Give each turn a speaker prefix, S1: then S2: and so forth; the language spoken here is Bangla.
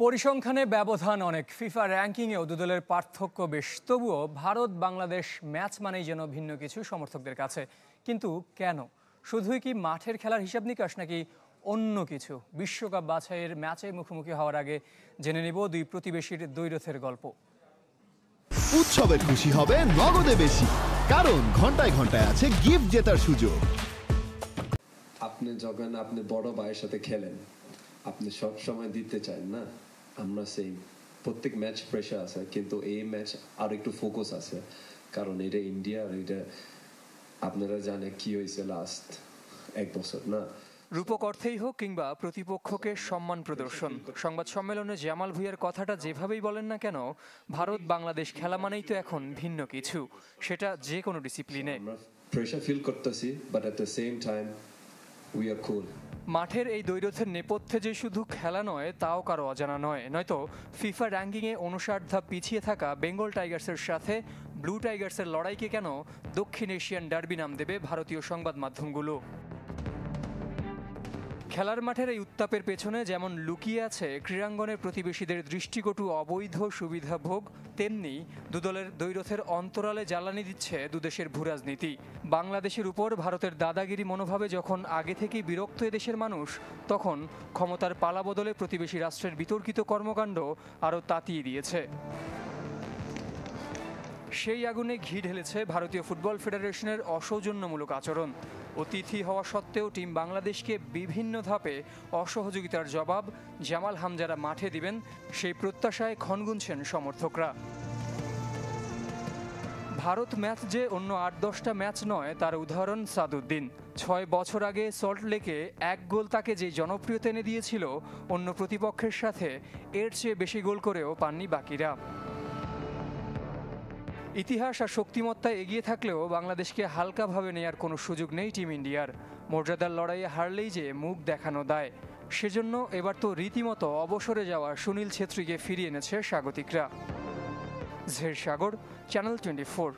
S1: পরিসংখ্যানে ব্যবধান অনেক, ফিফা র্যাঙ্কিংয়েও দুদলের পার্থক্য বেশ। তবুও ভারত বাংলাদেশ ম্যাচ মানেই যেন ভিন্ন কিছু সমর্থকদের কাছে। কিন্তু কেন? শুধুই কি মাঠের খেলার হিসাব নিকাশ, নাকি অন্য কিছু? বিশ্বকাপ বাছাইয়ের ম্যাচে মুখোমুখি হওয়ার আগে জেনে নিব দুই প্রতিবেশীর দ্বৈরথের গল্প।
S2: উৎসবে খুশি হবে নগদে বেশি, কারণ ঘন্টায় ঘন্টায় আছে গিফট জেতার সুযোগ।
S3: আপনি যখন আপনি বড় ভাইয়ের সাথে খেলেন, আপনি সব সময় দিতে চান না। আমরা সেই প্রত্যেক ম্যাচ প্রেশার আছে, কিন্তু এই ম্যাচ আর একটু ফোকাস আছে, কারণ এটা ইন্ডিয়া। এটা আপনারা জানে কি হয়েছে লাস্ট এক বছর না।
S1: রূপক অর্থেই হোক কিংবা প্রতিপক্ষকে সম্মান প্রদর্শন, সংবাদ সম্মেলনে জামাল ভুঁইয়ার কথাটা যেভাবেই বলেন না কেন, ভারত বাংলাদেশ খেলা মানেই তো এখন ভিন্ন কিছু, সেটা যে কোনো ডিসিপ্লিনে।
S3: প্রেশার ফিল করতেছি, but at the same time we are cool.
S1: মাঠের এই দ্বৈরথের নেপথ্যে যে শুধু খেলা নয়, তাও কারো অজানা নয়। নয়তো ফিফা র্যাঙ্কিংয়ে 59 ধাপ পিছিয়ে থাকা বেঙ্গল টাইগার্সের সাথে ব্লু টাইগার্সের লড়াইকে কেন দক্ষিণ এশিয়ান ডার্বি নাম দেবে ভারতীয় সংবাদ মাধ্যমগুলো? খেলার মাঠের এই উত্তাপের পেছনে যেমন লুকিয়ে আছে ক্রীড়াঙ্গনের প্রতিবেশীদের দৃষ্টিকটু অবৈধ সুবিধা ভোগ, তেমনি দুদলের দ্বৈরথের অন্তরালে জ্বালানি দিচ্ছে দুদেশের ভূরাজনীতি। বাংলাদেশের উপর ভারতের দাদাগিরি মনোভাবে যখন আগে থেকেই বিরক্ত এদেশের মানুষ, তখন ক্ষমতার পালাবদলে প্রতিবেশী রাষ্ট্রের বিতর্কিত কর্মকাণ্ড আরও তাতিয়ে দিয়েছে। সেই আগুনে ঘি ঢেলেছে ভারতীয় ফুটবল ফেডারেশনের অসৌজন্যমূলক আচরণ। অতিথি হওয়া সত্ত্বেও টিম বাংলাদেশকে বিভিন্ন ধাপে অসহযোগিতার জবাব জামাল হামজারা মাঠে দিবেন, সেই প্রত্যাশায় ক্ষণ গুনছেন সমর্থকরা। ভারত ম্যাচ যে অন্য ৮-১০টা ম্যাচ নয়, তার উদাহরণ সাদউদ্দিন। ৬ বছর আগে সল্টলেকে এক গোল তাকে যে জনপ্রিয়তা এনে দিয়েছিল, অন্য প্রতিপক্ষের সাথে এর চেয়ে বেশি গোল করেও পাননি বাকিরা। ইতিহাস আর শক্তিমত্তায় এগিয়ে থাকলেও বাংলাদেশকে হালকাভাবে নেয়ার কোনো সুযোগ নেই টিম ইন্ডিয়ার। মর্যাদার লড়াইয়ে হারলেই যে মুখ দেখানো দায়, সেজন্য এবার তো রীতিমতো অবসরে যাওয়া সুনীল ছেত্রীকে ফিরিয়ে এনেছে স্বাগতিকরা। জের সাগর, চ্যানেল 24।